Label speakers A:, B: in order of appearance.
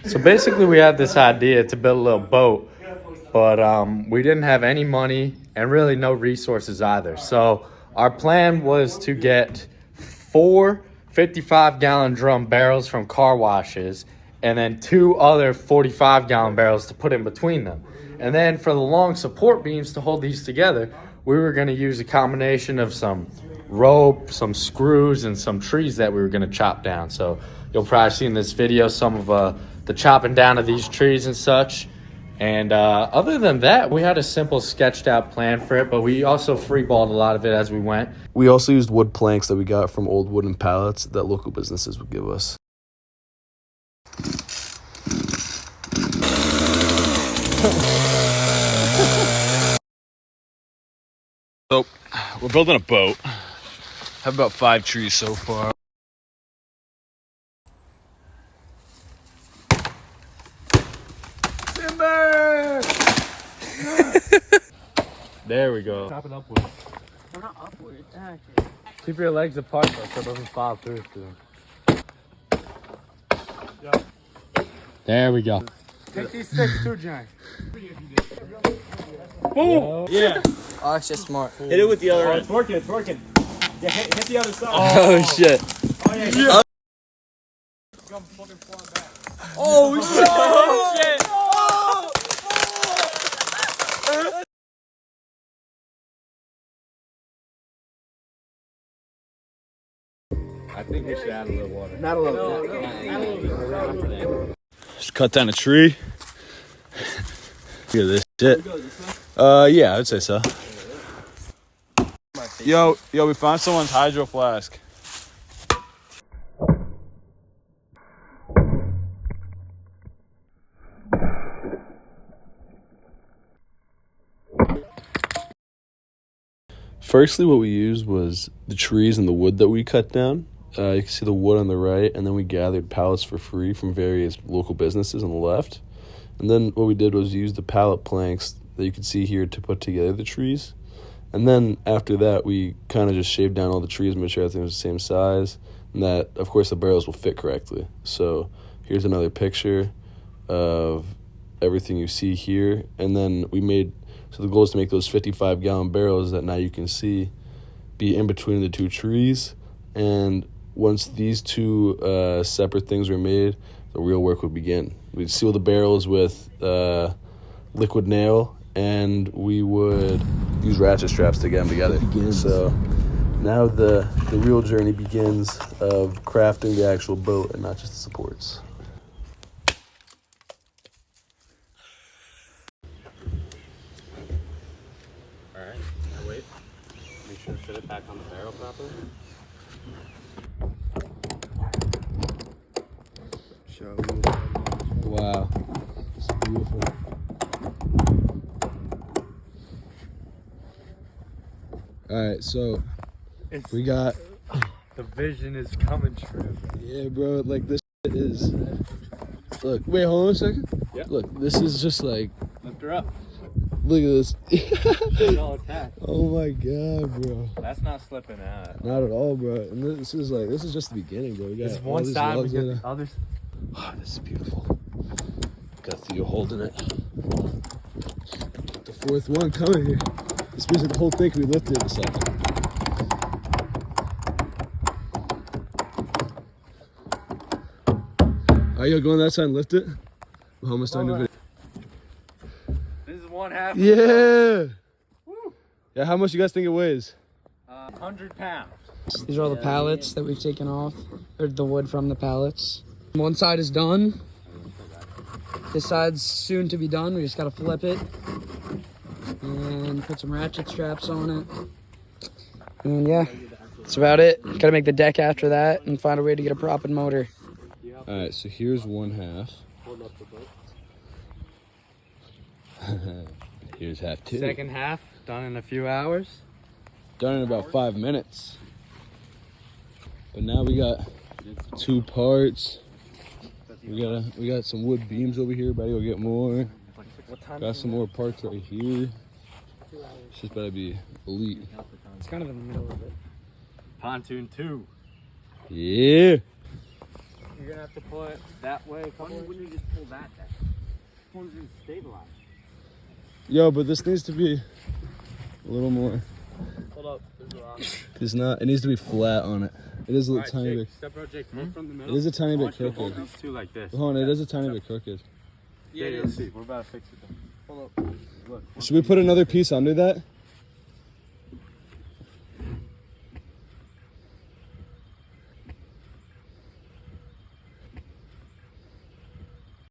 A: So basically we had this idea to build a little boat, but we didn't have any money and really no resources either. So our plan was to get 4 55-gallon drum barrels from car washes and then 2 other 45-gallon barrels to put in between them. And then for the long support beams to hold these together, we were going to use a combination of some rope, some screws, and some trees that we were going to chop down. So you'll probably see in this video some of the chopping down of these trees and such. And other than that, we had a simple sketched out plan for it, but we also freeballed a lot of it as we went.
B: We also used wood planks that we got from old wooden pallets that local businesses would give us. So, we're building a boat. Have about 5 trees so far.
A: Timber! There we go.
C: Chop it upward.
D: We're not upward.
A: Keep your legs apart so it doesn't fall through.
C: Yeah.
A: There we go.
C: Take these sticks too, Jay.
A: Boom!
C: Yeah.
D: Oh, it's just smart.
E: Hit it with the other end.
C: It's working. It's working. Yeah, hit the other side.
B: Oh, shit.
C: Oh yeah. Yeah. Come fucking flying back.
D: Oh, shit!
A: I think we should add a little water.
C: Not a little.
B: Just cut down a tree. Look at this shit. Yeah, I'd say so. Yo, we found someone's hydro flask. Firstly, what we used was the trees and the wood that we cut down. You can see the wood on the right, and then we gathered pallets for free from various local businesses on the left. And then what we did was use the pallet planks that you can see here to put together the trees. And then after that, we kind of just shaved down all the trees, made sure everything was the same size, and that, of course, the barrels will fit correctly. So here's another picture of everything you see here. And then so the goal is to make those 55-gallon barrels that now you can see be in between the 2 trees. And once these 2 separate things were made, the real work would begin. We'd seal the barrels with liquid nail, and we would use ratchet straps to get them together. So now the real journey begins of crafting the actual boat and not just the supports.
A: Alright, now wait. Make sure to fit it back on the barrel properly.
B: Wow, it's beautiful. All right, so we got.
A: The vision is coming true.
B: Yeah, bro. Like this is. Look, wait, hold on a second.
A: Yeah.
B: Look, this is just like.
A: Lift her up.
B: Look at this.
A: All attached.
B: Oh my god, bro.
A: That's not slipping out.
B: Not at all, bro. And this is just the beginning, bro. We got
A: This is
B: all
A: one
B: these
A: side, we
B: logs
A: get
B: in
A: the
B: it.
A: other.
B: Oh, this is beautiful. Got Theo holding it. The 4th one coming here. This means that the whole thing can be lifted in a second. Are you going that side and lift it? We're almost done the video.
A: This is one half.
B: Yeah. Woo. Yeah, how much you guys think it weighs?
A: 100 pounds.
D: These are all the pallets that we've taken off, or the wood from the pallets. One side is done. This side's soon to be done. We just gotta flip it and put some ratchet straps on it. And yeah, that's about it. Gotta make the deck after that and find a way to get a prop and motor.
B: All right, so here's one half. Here's half 2.
A: Second half done in a few hours.
B: Done in about 5 minutes. But now we got 2 parts. We got some wood beams over here. About to go get more. Got some more parts right here. It's just about to be elite.
D: It's kind of in the middle of it.
A: Pontoon 2.
B: Yeah.
A: you're gonna have to pull it that way.
C: Why wouldn't you just pull that down? This one's just stabilized.
B: Yo, but this needs to be a little more.
C: Hold up. There's a rock.
B: It's not. It needs to be flat on it. It is a little tiny bit.
A: Step out, Jake. From the
B: It
A: middle.
B: is a tiny
A: I
B: bit
A: want you to hold
B: crooked.
A: these two like this.
B: Hold on, it is a tiny bit crooked.
C: Yeah, it
A: Let's
C: is.
A: see. We're about to fix it. Though.
C: Hold up.
A: Look.
B: Should we put another piece under that?